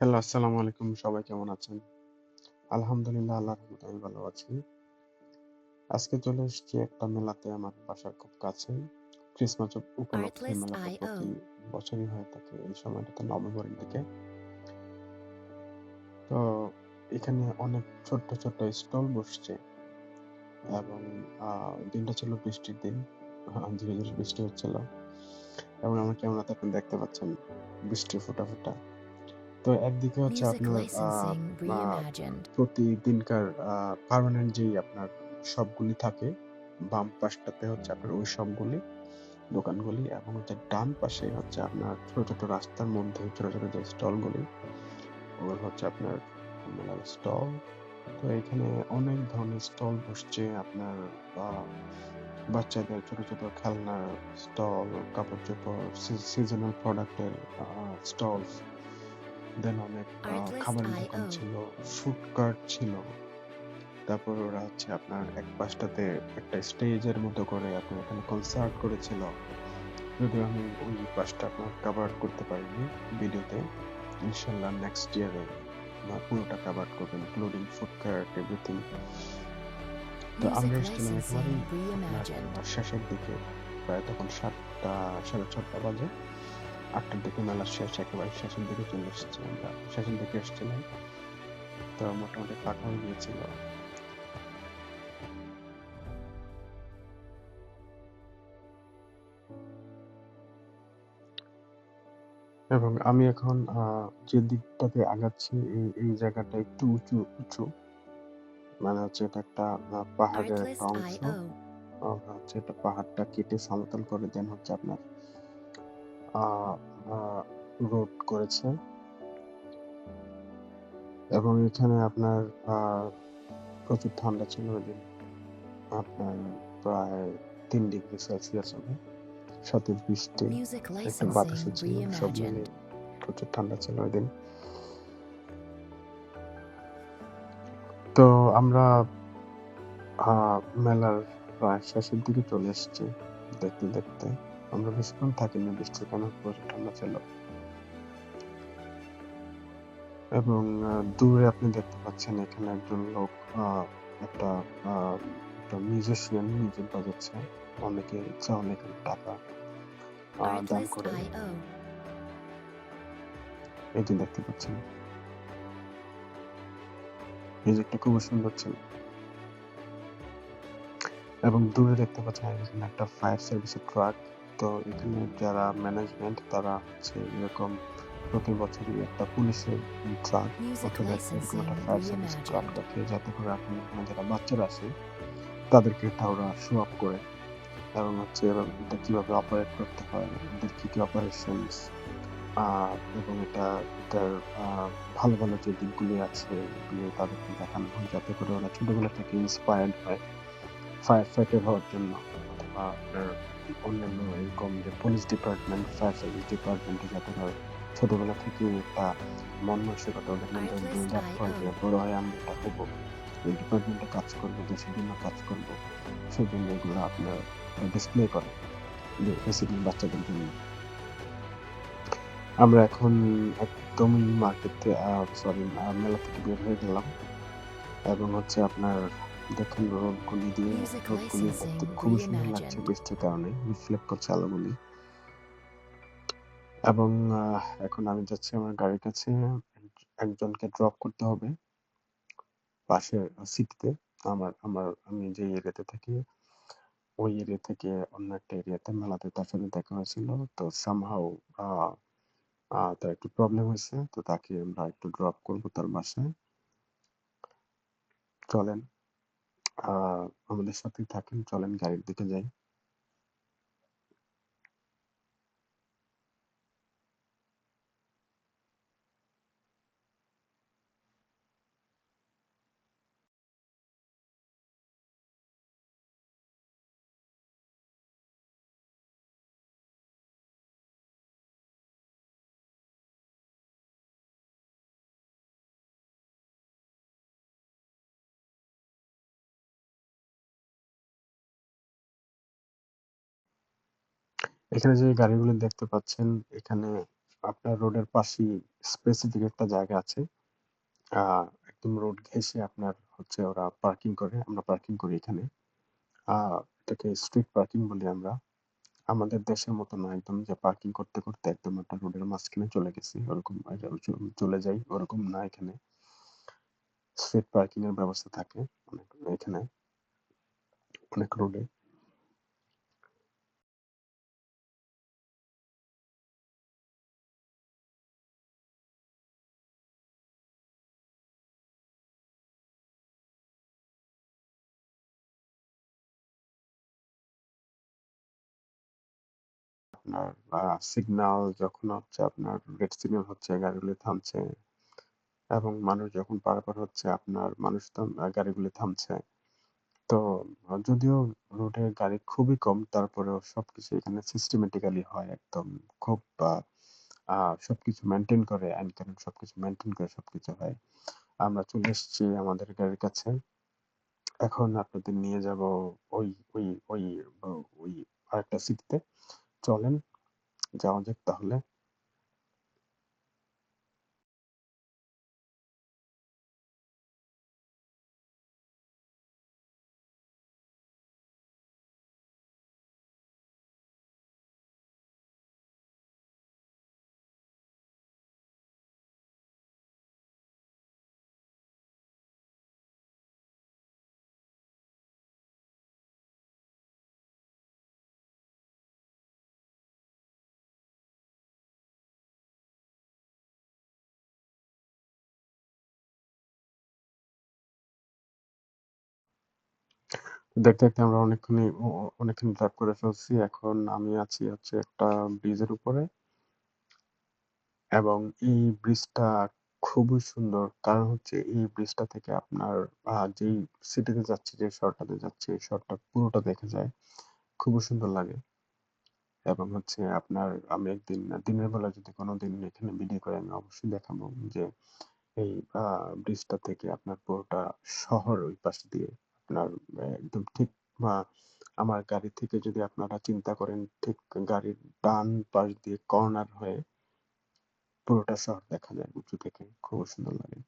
Hello, আসসালামু আলাইকুম। সবাই কেমন আছেন? আলহামদুলিল্লাহ, আল্লাহর রহমতে আমি ভালো আছি। আজকে চলে এসেছি একটা মেলাতে আমার বাসার খুব কাছেই। ক্রিসমাস উপলক্ষে মেলাটা প্রতি Artlist.io বছরই হয়ে থাকে এই সময়টাতে নভেম্বরের দিকে। তো এখানে অনেক ছোট্ট, ছোট্ট স্টল বসছে এবং দিনটা ছিল বৃষ্টির দিন। ধীরে, ধীরে বৃষ্টি হচ্ছিল এবং আমার ক্যামেরাতে আপনি দেখতে পাচ্ছেন বৃষ্টির ফোঁটা, ফোঁটা। তো একদিকে হচ্ছে Music আপনার Licensing আ Reimagined. প্রতিদিনকার পার্মানেন্ট যেই আপনার শপগুলি থাকে, বাম পাশটাতে হচ্ছে আপনার ওই শপগুলি, দোকানগুলি এবং হচ্ছে ডান পাশে হচ্ছে আপনার ছোট, ছোট রাস্তার মধ্যে ছোট, ছোট যে স্টলগুলি, ওগুলো হচ্ছে আপনার মেলার স্টল। তো এখানে অনেক ধরনের স্টল বসছে আপনার আ বাচ্চাদের ছোট, ছোট খেলনার স্টল, কাপড়-চোপড়, সিজনাল প্রোডাক্টের আ স্টলস। দেন অনেক খাবারের দোকান Artlist.io ছিল, ফুড কার্ট ছিল। তারপর ওরা হচ্ছে আপনার এক পাশটাতে একটা স্টেজের মতো করে আপনার এখানে কনসার্ট করেছিল। যদিও আমি ওই পাশটা আপনার কভার করতে পারিনি ভিডিওতে। ইনশাআল্লাহ নেক্সট ইয়ারে পুরোটা কভার করব ইনক্লুডিং ফুড কার্ট এভরিথিং। তো আমরা Music এসেছিলাম একেবারেই Licensing আপনার Reimagined. শেষের দিকে। প্রায় তখন ৭টা ৬:৩০ বাজে। ৮টার দিকে মেলা শেষ, একেবারে শেষের দিকে চলে এসেছি আমরা। শেষের দিকে এসেছিলাম। তো মোটামুটি ফাঁকা হয়ে গিয়েছিল। এবং আমি এখন যে দিকটাতে আগাচ্ছি এই জায়গাটা একটু উঁচু। মানে হচ্ছে এটা একটা পাহাড়ের একটা অংশ। Artlist.io হচ্ছে এটা পাহাড়টা কেটে সমতল করে দেন হচ্ছে আপনার আ আ রোড করেছে এবং এখানে আপনার আ প্রচুর ঠান্ডা ছিল ওইদিন। আপনার প্রায় ৩ ডিগ্রি সেলসিয়াস হবে। সাথে বৃষ্টি, Music একটু বাতাসও Licensing ছিল। সব Reimagined. মিলিয়ে প্রচুর ঠান্ডা ছিল ওইদিন। তো আমরা আ মেলার প্রায় শেষের দিকে চলে এসেছি দেখতে, দেখতে। আমরা বেশিক্ষণ থাকিনি বৃষ্টির কারণে প্রচুর ঠান্ডা ছিল। এবং দূরে আপনি দেখতে পাচ্ছেন এখানে একজন লোক আ একটা আ একটা মিউজিশিয়ান মিউজিক বাজাচ্ছে। অনেকে ইচ্ছা হলে এখানে টাকা দান করে। Artlist.io এই যে দেখতে পাচ্ছেন। মিউজিকটা খুবই সুন্দর ছিল। এবং দূরে দেখতে পাচ্ছেন এখানে একটা ফায়ার সার্ভিসের ট্রাক। তো এখানে যারা ম্যানেজমেন্ট তারা হচ্ছে এরকম প্রতি বছরই একটা পুলিশের ট্রাক Music অথবা এরকম একটা Licensing ফায়ার সার্ভিসের ট্রাক Reimagined. রাখে যাতে করে আপনার এখানে যারা বাচ্চারা আছে তাদেরকে এটা ওরা শো অফ করে এবং হচ্ছে এরা এটা কিভাবে অপারেট করতে হয়, এদের কি, কি অপারেশনস আ এবং এটার আ ভালো, ভালো যে দিকগুলি আছে এগুলি তাদেরকে দেখানো হয় যাতে করে ওরা ছোটবেলা থেকে ইন্সপায়ার্ড হয় ফায়ার ফাইটার হওয়ার জন্য অথবা আপনার অন্যান্য এরকম যে পুলিশ ডিপার্টমেন্ট, ফায়ার সার্ভিস ডিপার্টমেন্টে যাতে করে ছোটবেলা থেকেই একটা মন মানসিকতা ওদের মধ্যে বিল্ড আপ হয় যে Artlist.io বড় হয়ে আমরা এটা হবো। এই ডিপার্টমেন্টে কাজ করবো, দেশের জন্য কাজ করবো। সেজন্য এগুলো আপনার ডিসপ্লে করে বেসিক্যালি বাচ্চাদের জন্য। আমরা এখন একদমই মার্কেট সরি মেলা থেকে বের হয়ে গেলাম এবং হচ্ছে আপনার দেখেন Music রোডগুলি দেখতে Licensing খুবই সুন্দর লাগছে Reimagined. বৃষ্টির কারণে রিফ্লেক্ট করছে আলোগুলি এবং এখন আমি যাচ্ছি আমার গাড়ির কাছে একজনকে ড্রপ করতে হবে পাশের সিটিতে আমি যে এরিয়াতে থাকি ওই এরিয়া থেকে অন্য একটা এরিয়াতে মেলাতে তার সাথে দেখা হয়েছিল তো সামহাউ আহ তার একটু প্রবলেম হয়েছে তো তাকে আমরা একটু ড্রপ করবো তার বাসায় চলেন আমাদের সাথেই থাকেন চলেন গাড়ির দিকে যাই। এখানে যে গাড়িগুলো দেখতে পাচ্ছেন এখানে আপনার রোডের পাশেই স্পেসিফিক একটা জায়গা আছে। আ একদম রোড ঘেঁষে আপনার হচ্ছে ওরা পার্কিং করে। আমরা পার্কিং করি এখানে। আ এটাকে স্ট্রিট পার্কিং বলি আমরা। আমাদের দেশের মতো না একদম যে পার্কিং করতে, করতে একদম একটা রোডের মাঝখানে চলে গেছি। ওরকম চলে যাই ওরকম না এখানে। স্ট্রিট পার্কিং এর ব্যবস্থা থাকে অনেক এখানে অনেক রোডে। আপনার সিগন্যাল যখন হচ্ছে আপনার রেড সিগন্যাল হচ্ছে গাড়িগুলি থামছে এবং মানুষ যখন পারাপার হচ্ছে আপনার মানুষ গাড়িগুলি থামছে। তো যদিও রোডে গাড়ি খুবই কম তারপরেও সবকিছু এখানে সিস্টেমেটিক্যালি হয় একদম খুব আ সবকিছু মেইনটেইন করে আইন কানুন সবকিছু মেইনটেইন করে সবকিছু হয়। আমরা চলে এসেছি আমাদের গাড়ির কাছে। এখন আপনাদের নিয়ে যাবো ওই ওই ওই ও ওই আরেকটা সিটিতে। চলেন যাওয়া যাক তাহলে। দেখতে, দেখতে আমরা অনেকখানি ড্রাইভ করে ফেলছি। এখন আমি আছি হচ্ছে একটা ব্রিজের উপরে এবং এই ব্রিজটা খুবই সুন্দর। কারণ হচ্ছে এই ব্রিজটা থেকে আপনার যেই সিটিতে যাচ্ছি, যে শহরটাতে যাচ্ছি, এই শহরটা পুরোটা দেখা যায়। খুবই সুন্দর লাগে। এবং হচ্ছে আপনার আমি একদিন দিনের বেলা যদি কোনোদিন এখানে ভিডিও করে আমি অবশ্যই দেখাবো যে এই আ ব্রিজটা থেকে আপনার পুরোটা শহর ওই পাশ দিয়ে আপনার একদম ঠিক আ আমার গাড়ি থেকে যদি আপনারা চিন্তা করেন ঠিক গাড়ির ডান পাশ দিয়ে কর্নার হয়ে পুরোটা শহর দেখা যায় উঁচু থেকে। খুব সুন্দর লাগে।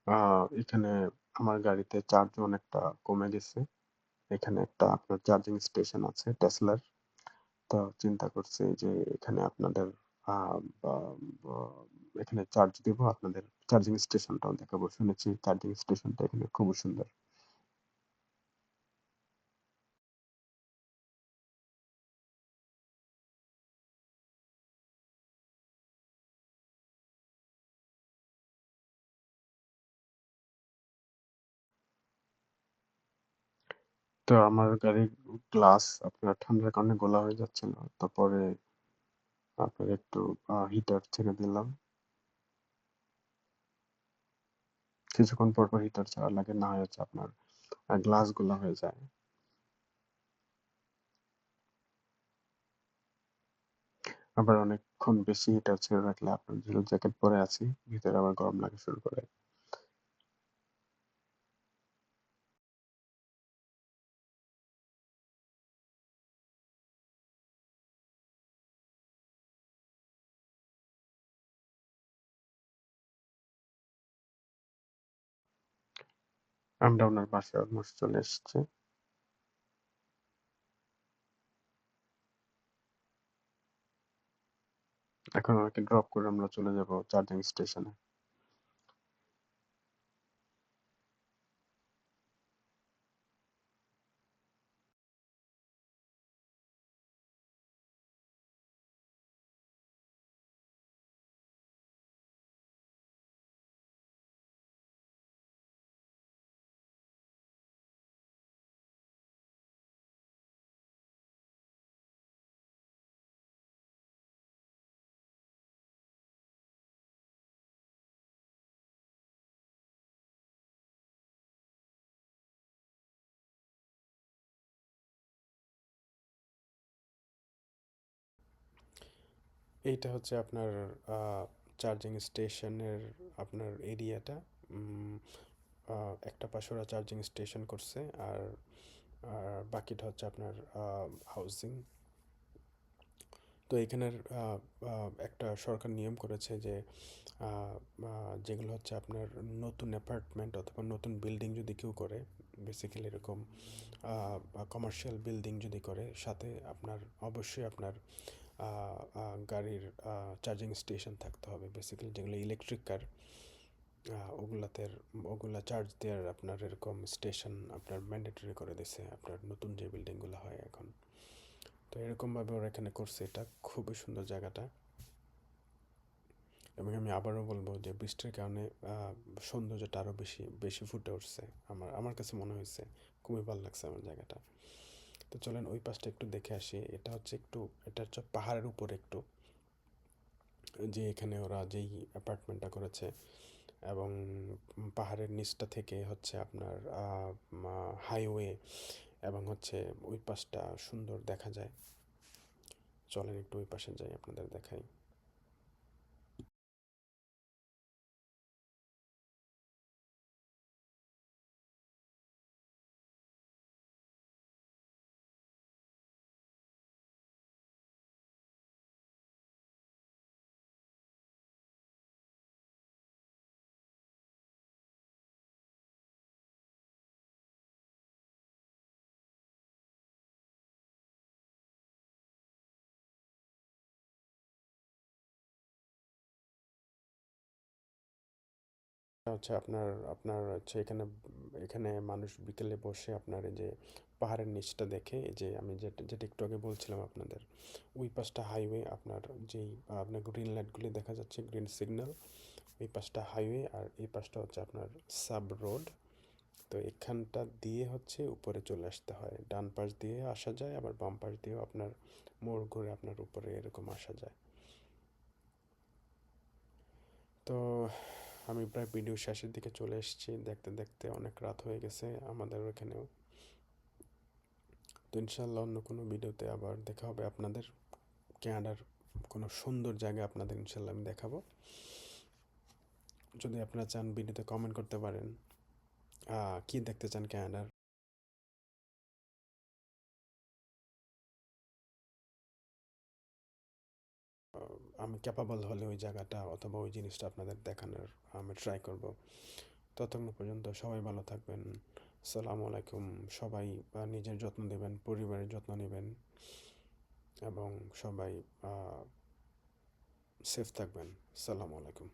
আ এখানে আমার গাড়িতে চার্জ অনেকটা কমে গেছে। এখানে একটা আপনার চার্জিং স্টেশন আছে টেসলার। তো চিন্তা করছি যে এখানে আপনাদের আ বা বা এখানে চার্জ দিব। আপনাদের চার্জিং স্টেশনটাও দেখাবো। শুনেছি চার্জিং স্টেশনটা এখানে খুবই সুন্দর। তো আমার গাড়ির গ্লাস আপনার ঠান্ডার কারণে গোলা হয়ে যাচ্ছিল। তো পরে আপনার একটু হিটার ছেড়ে দিলাম। কিছুক্ষণ পর, পর হিটার ছাড়া লাগে। না হয় হচ্ছে আপনার গ্লাস গোলা হয়ে যায়। আবার অনেকক্ষণ বেশি হিটার ছেড়ে রাখলে আপনার যেহেতু জ্যাকেট পরে আছি, ভিতরে আবার গরম লাগা শুরু করে। আমরা উনার বাসায় অলমোস্ট চলে এসেছি। এখন ওনাকে ড্রপ করে আমরা চলে যাব চার্জিং স্টেশনে। এইটা হচ্ছে আপনার চার্জিং স্টেশনের আপনার এরিয়াটা। উম একটা পাশে ওরা চার্জিং স্টেশন করছে আর আর বাকিটা হচ্ছে আপনার হাউজিং। তো এখানের একটা সরকার নিয়ম করেছে যে যেগুলো হচ্ছে আপনার নতুন অ্যাপার্টমেন্ট অথবা নতুন বিল্ডিং যদি কেউ করে, বেসিক্যালি এরকম কমার্শিয়াল বিল্ডিং যদি করে, সাথে আপনার অবশ্যই আপনার গাড়ির চার্জিং স্টেশন থাকতে হবে। বেসিক্যালি যেগুলো ইলেকট্রিক কার, ওগুলাতে ওগুলা চার্জ দেওয়ার আপনার এরকম স্টেশন আপনার ম্যান্ডেটরি করে দিছে আপনার নতুন যে বিল্ডিংগুলো হয় এখন। তো এরকমভাবে ওরা এখানে করছে, এটা খুবই সুন্দর জায়গাটা। এবং আমি আবারও বলবো যে বৃষ্টির কারণে সৌন্দর্যটা আরও বেশি বেশি ফুটে উঠছে। আমার কাছে মনে হয়েছে খুবই ভালো লাগছে আমার জায়গাটা। তো চলেন ওই পাশটা একটু দেখে আসি। এটা হচ্ছে পাহাড়ের উপরে একটু, যে এখানে ওরা যেই অ্যাপার্টমেন্টটা করেছে, এবং পাহাড়ের নিচটা থেকে হচ্ছে আপনার হাইওয়ে, এবং হচ্ছে ওই পাশটা সুন্দর দেখা যায়। চলেন একটু ওই পাশে যাই, আপনাদের দেখাই। হচ্ছে আপনার আপনার হচ্ছে এখানে এখানে মানুষ বিকেলে বসে আপনার এই যে পাহাড়ের নিচটা দেখে, এই যে আমি যেটা যেটা একটু আগে বলছিলাম আপনাদের, ওই পাশটা হাইওয়ে, আপনার যেই আপনার গ্রিন লাইটগুলি দেখা যাচ্ছে, গ্রিন সিগন্যাল, এই পাশটা হাইওয়ে, আর এই পাশটা হচ্ছে আপনার সাব রোড। তো এখানটা দিয়ে হচ্ছে উপরে চলে আসতে হয়, ডান পাশ দিয়ে আসা যায়, আবার বাম পাশ দিয়েও আপনার মোড় ঘুরে আপনার উপরে এরকম আসা যায়। তো আমি প্রায় ভিডিও শেষের দিকে চলে এসেছি, দেখতে দেখতে অনেক রাত হয়ে গেছে আমাদের ওখানেও। তো ইনশাল্লাহ অন্য কোনো ভিডিওতে আবার দেখা হবে আপনাদের। ক্যানাডার কোনো সুন্দর জায়গা আপনাদের ইনশাল্লাহ আমি দেখাবো। যদি আপনারা চান ভিডিওতে কমেন্ট করতে পারেন কি দেখতে চান ক্যানাডার। আমি ক্যাপাবল হলে ওই জায়গাটা অথবা ওই জিনিসটা আপনাদের দেখানোর আমি ট্রাই করব। ততক্ষণ পর্যন্ত সবাই ভালো থাকবেন। আসসালামু আলাইকুম। সবাই নিজের যত্ন নেবেন, পরিবারের যত্ন নেবেন, এবং সবাই সেফ থাকবেন। আসসালামু আলাইকুম।